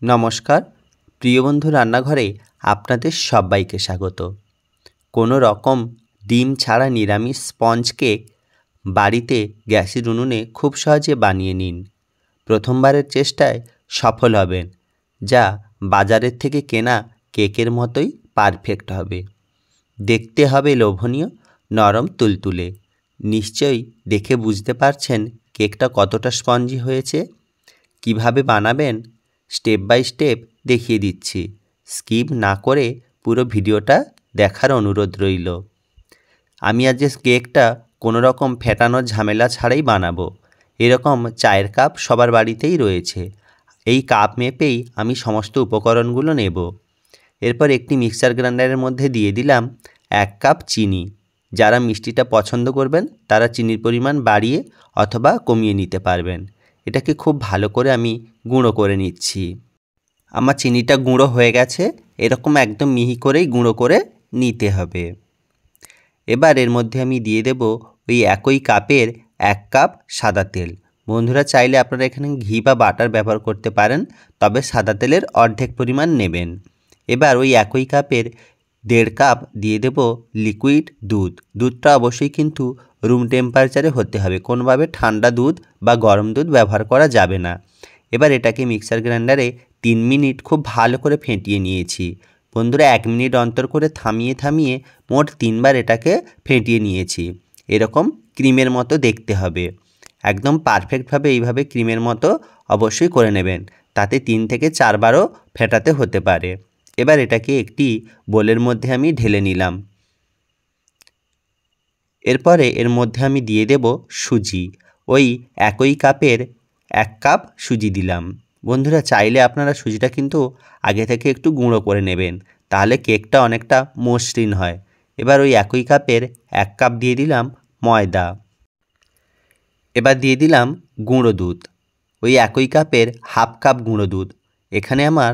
নমস্কার প্রিয় বন্ধু, রান্নাঘরে আপনাদের সবাইকে স্বাগত। কোনো রকম ডিম ছাড়া নিরামিষ স্পঞ্জ কেক বাড়িতে গ্যাসের উনুনে খুব সহজে বানিয়ে নিন। প্রথমবারের চেষ্টায় সফল হবেন, যা বাজারের থেকে কেনা কেকের মতোই পারফেক্ট হবে। দেখতে হবে লোভনীয়, নরম তুলতুলে। নিশ্চয়ই দেখে বুঝতে পারছেন কেকটা কতটা স্পঞ্জি হয়েছে। কিভাবে বানাবেন স্টেপ বাই স্টেপ দেখিয়ে দিচ্ছি। স্কিপ না করে পুরো ভিডিওটা দেখার অনুরোধ রইল। আমি আজ কেকটা কোনো রকম ফেটানোর ঝামেলা ছাড়াই বানাবো। এরকম চায়ের কাপ সবার বাড়িতেই রয়েছে। এই কাপ মেপেই আমি সমস্ত উপকরণগুলো নেব। এরপর একটি মিক্সার গ্রাইন্ডারের মধ্যে দিয়ে দিলাম 1 কাপ চিনি। যারা মিষ্টিটা পছন্দ করবেন তারা চিনির পরিমাণ বাড়িয়ে অথবা কমিয়ে নিতে পারবেন। এটাকে খুব ভালো করে আমি গুঁড়ো করে নিচ্ছি। আমার চিনিটা গুঁড়ো হয়ে গেছে। এরকম একদম মিহি করেই গুঁড়ো করে নিতে হবে। এবার এর মধ্যে আমি দিয়ে দেব ওই একই কাপের 1 কাপ সাদা তেল। বন্ধুরা চাইলে আপনারা এখানে ঘি বা বাটার ব্যবহার করতে পারেন, তবে সাদা তেলের অর্ধেক পরিমাণ নেবেন। এবার ওই একই কাপের 1.5 কাপ দিয়ে দেব লিকুইড দুধ। দুধটা অবশ্যই কিন্তু রুম টেম্পারেচারে হতে হবে, কোনোভাবে ঠান্ডা দুধ বা গরম দুধ ব্যবহার করা যাবে না। এবার এটাকে মিক্সার গ্রাইন্ডারে 3 মিনিট খুব ভালো করে ফেটিয়ে নিয়েছি। বন্ধুরা 1 মিনিট অন্তর করে থামিয়ে থামিয়ে মোট 3 বার এটাকে ফেটিয়ে নিয়েছি। এরকম ক্রিমের মতো দেখতে হবে। একদম পারফেক্টভাবে এইভাবে ক্রিমের মতো অবশ্যই করে নেবেন, তাতে 3 থেকে 4 বারও ফেটাতে হতে পারে। এবার এটাকে একটি বোলের মধ্যে আমি ঢেলে নিলাম। এরপরে এর মধ্যে আমি দিয়ে দেব সুজি। ওই একই কাপের 1 কাপ সুজি দিলাম। বন্ধুরা চাইলে আপনারা সুজিটা কিন্তু আগে থেকে একটু গুঁড়ো করে নেবেন, তাহলে কেকটা অনেকটা মসৃণ হয়। এবার ওই একই কাপের 1 কাপ দিয়ে দিলাম ময়দা। এবার দিয়ে দিলাম গুঁড়ো দুধ। ওই একই কাপের 1/2 কাপ গুঁড়ো দুধ। এখানে আমার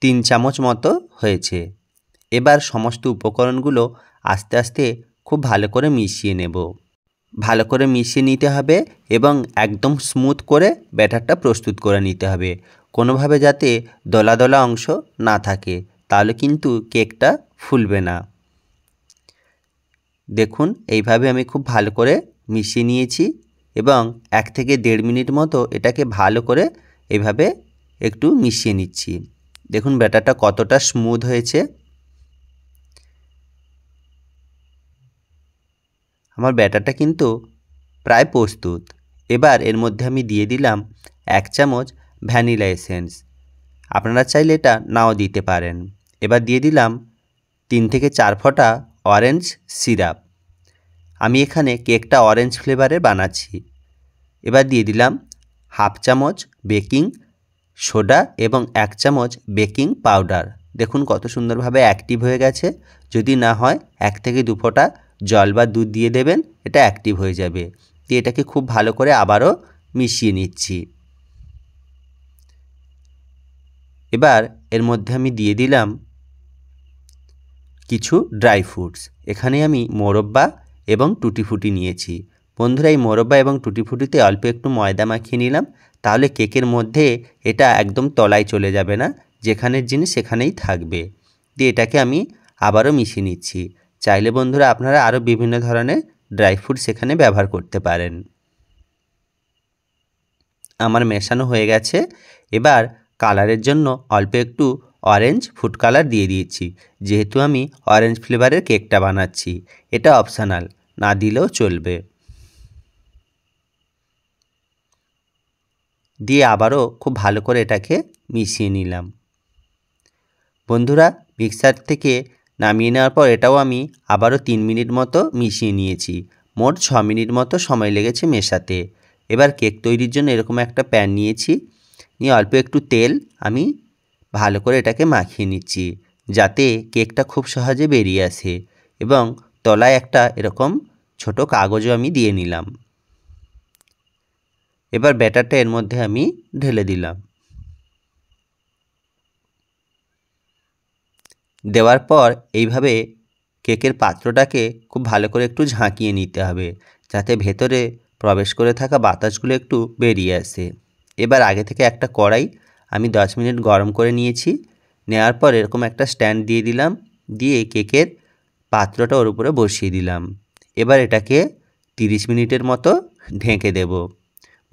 3 চামচ মতো হয়েছে। এবার সমস্ত উপকরণগুলো আস্তে আস্তে খুব ভালো করে মিশিয়ে নেব। ভালো করে মিশিয়ে নিতে হবে এবং একদম স্মুথ করে ব্যাটারটা প্রস্তুত করে নিতে হবে। কোনোভাবে যাতে দলা দলা অংশ না থাকে, তাহলে কিন্তু কেকটা ফুলবে না। দেখুন এইভাবে আমি খুব ভালো করে মিশিয়ে নিয়েছি এবং 1 থেকে 1.5 মিনিট মতো এটাকে ভালো করে এইভাবে একটু মিশিয়ে নিচ্ছি। দেখুন ব্যাটারটা কতটা স্মুথ হয়েছে। আমার ব্যাটারটা কিন্তু প্রায় প্রস্তুত। এবার এর মধ্যে আমি দিয়ে দিলাম 1 চামচ ভ্যানিলা এসেন্স। আপনারা চাইলে এটা নাও দিতে পারেন। এবার দিয়ে দিলাম 3 থেকে 4 ফোঁটা অরেঞ্জ সিরাপ। আমি এখানে কেকটা অরেঞ্জ ফ্লেভারে বানাচ্ছি। এবার দিয়ে দিলাম 1/2 চামচ বেকিং সোডা এবং 1 চামচ বেকিং পাউডার। দেখুন কত সুন্দরভাবে অ্যাক্টিভ হয়ে গেছে। যদি না হয় 1 থেকে 2 ফোঁটা জল বা দুধ দিয়ে দেবেন, এটা অ্যাক্টিভ হয়ে যাবে। দিয়ে এটাকে খুব ভালো করে আবারও মিশিয়ে নিচ্ছি। এবার এর মধ্যে আমি দিয়ে দিলাম কিছু ড্রাই ফ্রুটস। এখানে আমি মোরব্বা এবং টুটি ফুটি নিয়েছি। বন্ধুরা এই মোরব্বা এবং টুটি ফুটিতে অল্প একটু ময়দা মাখিয়ে নিলাম, তাহলে কেকের মধ্যে এটা একদম তলায় চলে যাবে না, যেখানের জিনিস সেখানেই থাকবে। দিয়ে এটাকে আমি আবারও মিশিয়ে নিচ্ছি। চাইলে বন্ধুরা আপনারা আরও বিভিন্ন ধরনের ড্রাই ফ্রুট সেখানে ব্যবহার করতে পারেন। আমার মেশানো হয়ে গেছে। এবার কালারের জন্য অল্প একটু অরেঞ্জ ফুড কালার দিয়ে দিয়েছি, যেহেতু আমি অরেঞ্জ ফ্লেভারের কেকটা বানাচ্ছি। এটা অপশনাল, না দিলেও চলবে। দিয়ে আবারও খুব ভালো করে এটাকে মিশিয়ে নিলাম। বন্ধুরা মিক্সার থেকে নামিয়ে নেওয়ার পর এটাও আমি আবারও 3 মিনিট মতো মিশিয়ে নিয়েছি। মোট 6 মিনিট মতো সময় লেগেছে মেশাতে। এবার কেক তৈরির জন্য এরকম একটা প্যান নিয়েছি, নিয়ে অল্প একটু তেল আমি ভালো করে এটাকে মাখিয়ে নিচ্ছি, যাতে কেকটা খুব সহজে বেরিয়ে আসে। এবং তলায় একটা এরকম ছোট কাগজও আমি দিয়ে নিলাম। এবার ব্যাটারটা এর মধ্যে আমি ঢেলে দিলাম। দেওয়ার পর এইভাবে কেকের পাত্রটাকে খুব ভালো করে একটু ঝাঁকিয়ে নিতে হবে, যাতে ভেতরে প্রবেশ করে থাকা বাতাসগুলো একটু বেরিয়ে আসে। এবার আগে থেকে একটা কড়াই আমি 10 মিনিট গরম করে নিয়েছি। নেওয়ার পর এরকম একটা স্ট্যান্ড দিয়ে দিলাম, দিয়ে কেকের পাত্রটা ওর উপরে বসিয়ে দিলাম। এবার এটাকে 30 মিনিটের মতো ঢেকে দেব।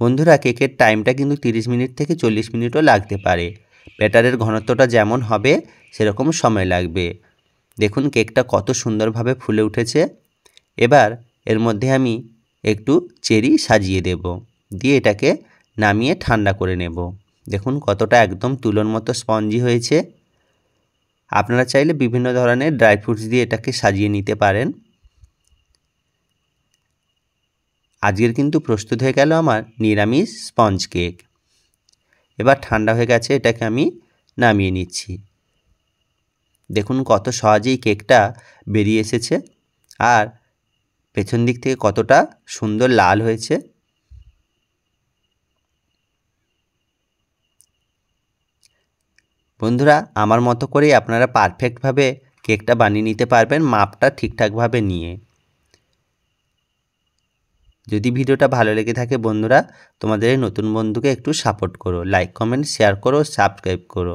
বন্ধুরা, কেকের টাইমটা কিন্তু 30 মিনিট থেকে 40 মিনিটও লাগতে পারে। ব্যাটারের ঘনত্বটা যেমন হবে সেরকম সময় লাগবে। দেখুন কেকটা কত সুন্দরভাবে ফুলে উঠেছে। এবার এর মধ্যে আমি একটু চেরি সাজিয়ে দেব, দিয়ে এটাকে নামিয়ে ঠান্ডা করে নেব। দেখুন কতটা একদম তুলোর মতো স্পঞ্জি হয়েছে। আপনারা চাইলে বিভিন্ন ধরনের ড্রাই ফ্রুটস দিয়ে এটাকে সাজিয়ে নিতে পারেন। আজকের কিন্তু প্রস্তুত হয়ে গেল আমার নিরামিষ স্পঞ্জ কেক। এবার ঠান্ডা হয়ে গেছে, এটাকে আমি নামিয়ে নিচ্ছি। দেখুন কত সহজেই কেকটা বেরিয়ে এসেছে, আর পেছন দিক থেকে কতটা সুন্দর লাল হয়েছে। বন্ধুরা, আমার মতো করেই আপনারা পারফেক্টভাবে কেকটা বানিয়ে নিতে পারবেন, মাপটা ঠিকঠাকভাবে নিয়ে। যদি ভিডিওটা ভালো লেগে থাকে বন্ধুরা, তোমাদের নতুন বন্ধুকে একটু সাপোর্ট করো, লাইক কমেন্ট শেয়ার করো, সাবস্ক্রাইব করো।